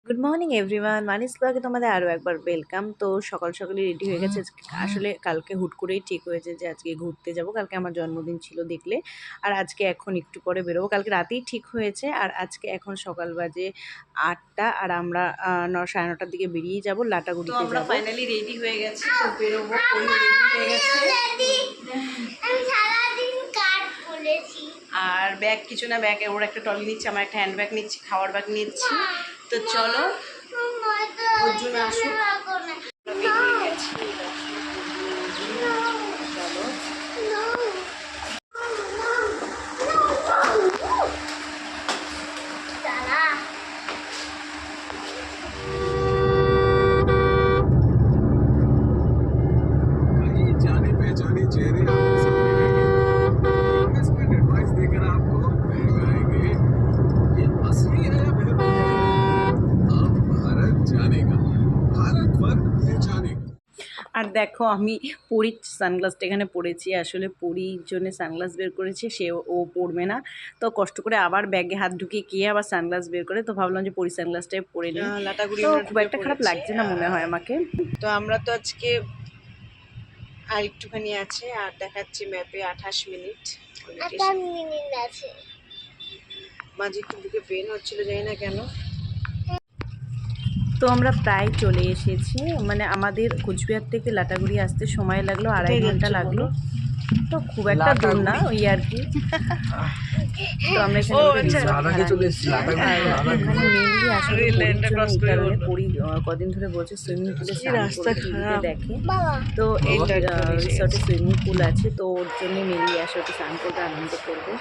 Good morning everyone, মানিস ব্লগে তোমাদের আরও একবার ওয়েলকাম। তো সকাল সকালে রেডি হয়ে গেছে। আসলে কালকে হুট করেই ঠিক হয়েছে যে আজকে ঘুরতে যাব। কালকে আমার জন্মদিন ছিল দেখলে, আর আজকে এখন একটু পরে বেরোবো। কালকে রাতেই ঠিক হয়েছে, আর আজকে এখন সকাল বাজে 8টা, আর আমরা 9, সাড়ে 9টার দিকে বেরিয়ে যাব লাটাগুড়িতে। আমরা ফাইনালি রেডি হয়ে গেছি, তো বেরোবো। রেডি হয়ে গেছে, আর ব্যাগ কিছু না, ব্যাগে ওর একটা ট্রলি নিচ্ছি, আমার একটা হ্যান্ড ব্যাগ নিচ্ছি, খাওয়ার ব্যাগ নিচ্ছি। তো চলো ওর জন্য আসুক। जाने पहचाने चेहरे आपके सामने रहेंगे, इन्वेस्टमेंट एडवाइस देकर आपको बहकाएंगे। ये असली है या फिर अब भारत जानेगा, भारत पर जानेगा। আর দেখো আমি পরির সানগ্লাসটা এখানে পরেছি। আসলে পরির জন্য সানগ্লাস বের করেছি, ও পরবে না, তো কষ্ট করে আবার ব্যাগে হাত ঢুকিয়ে কে আবার সানগ্লাস বের করে। তো ভাবলাম যে পরি সানগ্লাসটাই পরে নিই। তো খুব একটা খারাপ লাগছে না মনে হয় আমাকে। তো আমরা তো আজকে আর একটুখানি আছে, আর দেখাচ্ছি ম্যাপে 28 মিনিট আছে। মাঝে একটু বুকে পেন হচ্ছিল, জানি না কেন। তো আমরা প্রায় চলে এসেছি, মানে আমাদের কোচবিহার থেকে লাটাগুড়ি আসতে সময় লাগলো 2.5 ঘন্টা লাগলো। তো খুব একটা দূর না, ওই আর কি। তো আমরা মেনলি আসলে কারণে পরি কদিন ধরে বলছে সুইমিং পুলে দেখে। তো এই রিসর্টে সুইমিং পুল আছে, তো ওর জন্য মেনলি আসলে ওকে স্নান করতে আনন্দ করবে।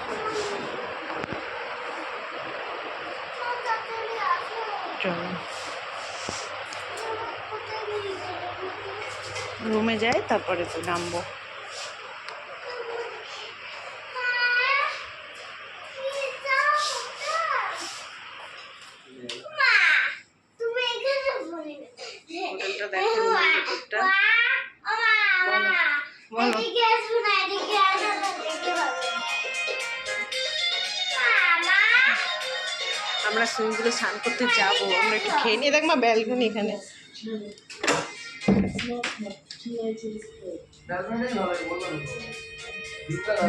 রুমে যাই, তারপরে তো নামবো। হোটেলটা দেখো, রুমের আমরা সুইমিং পুলে স্নান করতে যাবো। আমরা একটু খেয়ে নিয়ে, দেখ মা ব্যালকনি এখানে।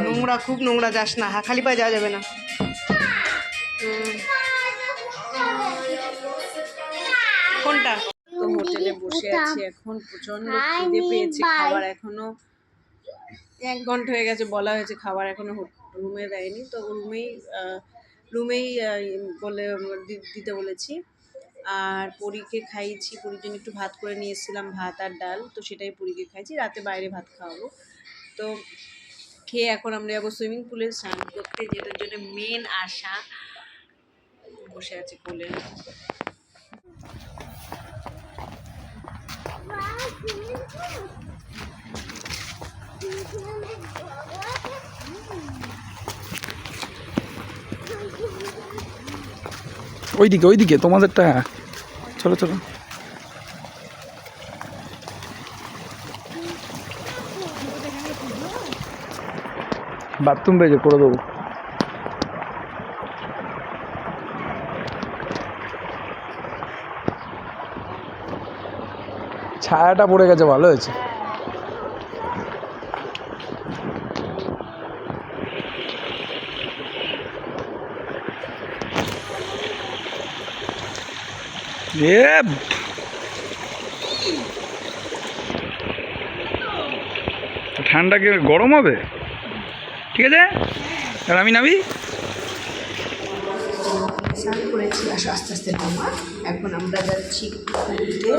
নোংরা, খুব নোংরা, যাস না, খালি পায়ে যাওয়া যাবে না। কোনটা? তো হোটেলে বসে আছি এখন, প্রচন্ড খিদে পেয়েছে। খাবার এখনো 1 ঘন্টা হয়ে গেছে, বলা হয়েছে খাবার এখনো রুমে দেয়নি। তো রুমেই বলে দিতে বলেছি। আর পরীকে খাইয়েছি, পরীর জন্য একটু ভাত করে নিয়ে এসেছিলাম, ভাত আর ডাল, তো সেটাই পরীকে খাইছি। রাতে বাইরে ভাত খাওয়াবো। তো খেয়ে এখন আমরা যাবো সুইমিং পুলে স্নান করতে, যেটার জন্য মেন আশা। বসে আছি কোলে। ওইদিকে তোমাদেরটা। চলো চলো। বাথরুম পেয়েছে, করে দেবো। ছায়াটা পড়ে গেছে, ভালো হয়েছে। ঠান্ডা কি গরম হবে? ঠিক আছে, আর আমি নামি। স্নান করেছি, আস্তে আস্তে নামা। এখন আমরা যাচ্ছি পুরীতে।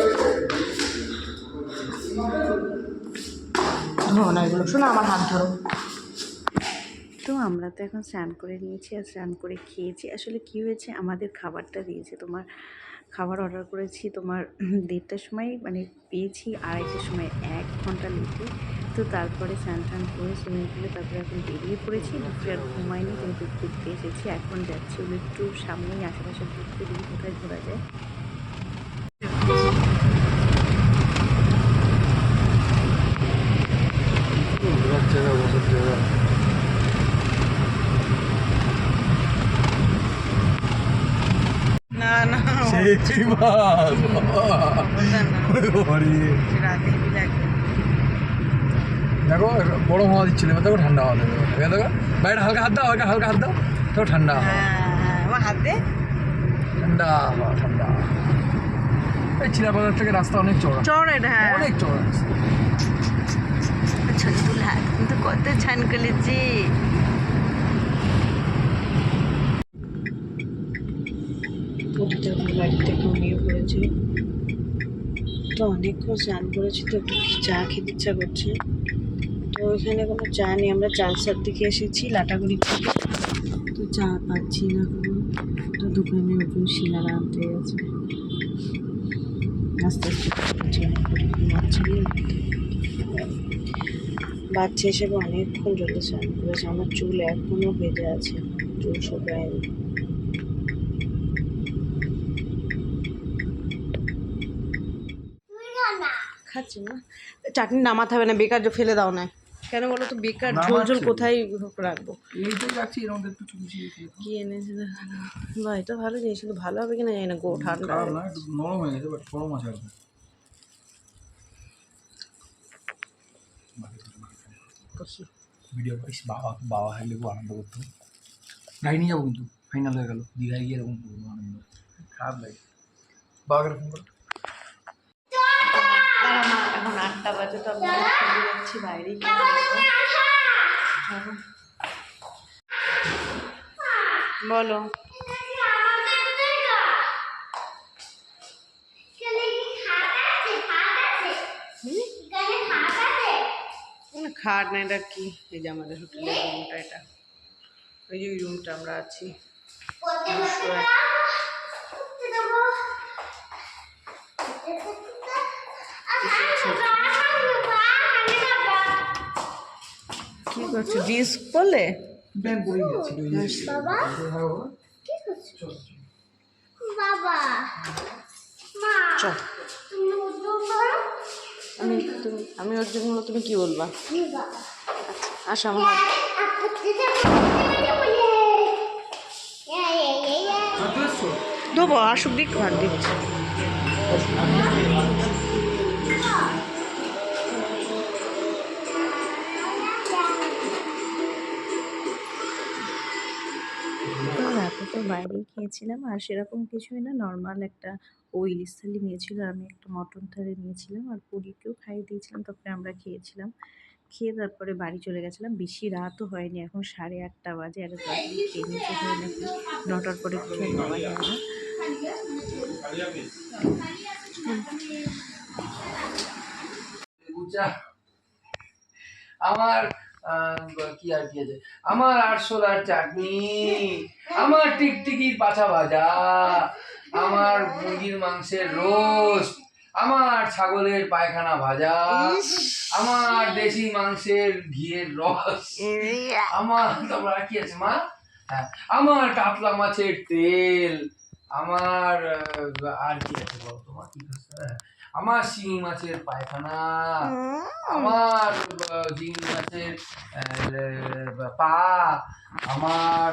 ধরো না এগুলো, শোনো আমার হাত ধরো। তো আমরা তো এখন স্নান করে নিয়েছি, আর স্নান করে খেয়েছি। আসলে কী হয়েছে, আমাদের খাবারটা দিয়েছে, তোমার খাবার অর্ডার করেছি তোমার 1:30টার সময়, মানে পেয়েছি 2:30টার সময়, 1 ঘন্টা লেটে। তো তারপরে স্নান টান করে সুইমিং পুলে তারপরে এখন বেরিয়ে পড়েছি। দুপুরে আর ঘুমাইনি, কিন্তু ঘুরতে এসেছি। এখন যাচ্ছি ওগুলো একটু সামনেই আশেপাশে ঘুরতে, দেখি কোথায় ঘোরা যায়। না না, এই মাছ রাতে কি লাগবে দেখো গরম হাওয়া দিচ্ছিল এবার দেখো ঠান্ডা হাওয়া দেবে এবার দেখো বাইরে হালকা হাত দাও হালকা হাত দাও তো ঠান্ডা হাওয়া হ্যাঁ আমার হাতে ঠান্ডা হাওয়া ঠান্ডা এই চিলাবাজার থেকে রাস্তা অনেক চড়া চড় এটা হ্যাঁ অনেক চড়া ছোট্ট হাত কিন্তু কত ছান করেছি বাড়িতে ঘুমিয়ে পড়েছে তো অনেকক্ষণ স্নান করেছি তো একটু চা খেতে ইচ্ছা করছে তো ওইখানে কোনো চা নেই আমরা চালসার দিকে এসেছি লাটাগুড়ি থেকে তো চা পাচ্ছি না কোনো তো দোকানে ওপর শিলারা আনতে গেছে আস্তে আস্তে ঘুমাচ্ছি বাচ্চা হিসেবে অনেকক্ষণ জলে স্নান করেছে আমার চুল এখনও বেঁধে আছে চুল শুকায়নি খাচ্ছি না চাটনি নামাতে হবে না বেকার ফেলে দাও না কেন বলো তো বেকার ঝোল ঝোল কোথায় রাখবো এইটাই রাখছি এরকম একটু চুমচি কি এনেছে দেখানো বা এটা ভালো জিনিস কিন্তু ভালো হবে কিনা জানি না গো ঠান্ডা খারাপ না একটু নরম হয়ে গেছে বাট গরম আছে আর ভিডিও বাবা বাবা থাকলে খুব আনন্দ করতো গাড়ি নিয়ে যাবো কিন্তু ফাইনাল হয়ে গেল দীঘায় গিয়ে এরকম করবো আনন্দ খারাপ লাগে বাবাকে ফোন করো এখন 8টা বাজে তো আমরা খেতে যাচ্ছি বাইরে বলো খাট না এটা কি এই যে আমাদের হোটেলের রুমটা এটা ওই যে ওই রুমটা আমরা আছি কি করছো জিন্স পরলে প্ল্যান করে যাচ্ছি চল আমি ওর জন্য তুমি কি বলবা আসো আমার দেবো আসুক দিক ভাত দিচ্ছি রাতে তো বাইরেই খেয়েছিলাম আর সেরকম কিছুই না নর্মাল একটা ইলিশ থালি নিয়েছিল আর আমি একটা মটন থালি নিয়েছিলাম আর পুরীকেও খাইয়ে দিয়েছিলাম তারপরে আমরা খেয়েছিলাম খেয়ে তারপরে বাড়ি চলে গেছিলাম বেশি রাতও হয়নি এখন 8:30 বাজে আর খেয়ে নিয়েছে ধরে নাকি 9টার পরে কিছু নেওয়া যায় না আমার কি আর কি আছে আমার আরশোলার চাটনি আমার টিকটিকির পাছা ভাজা আমার মুরগির মাংসের রোস্ট আমার ছাগলের পায়খানা ভাজা আমার দেশি মাংসের ঘিয়ের রস আমার তারপর আর কি আছে মা হ্যাঁ আমার কাতলা মাছের তেল আমার আর কি আছে বলো তোমার কি আছে আমার শিঙি মাছের পায়খানা আমার চিংড়ি মাছের পা আমার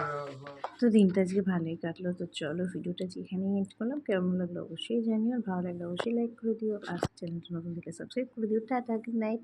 তো দিনটা আজকে ভালোই কাটলো তো চলো ভিডিওটা যেখানেই এন্ড করলাম কেমন লাগলো অবশ্যই জানিও আর ভালো লাগলে অবশ্যই লাইক করে দিও আর চ্যানেলটা নতুন থেকে সাবস্ক্রাইব করে দিও টাটা গুড নাইট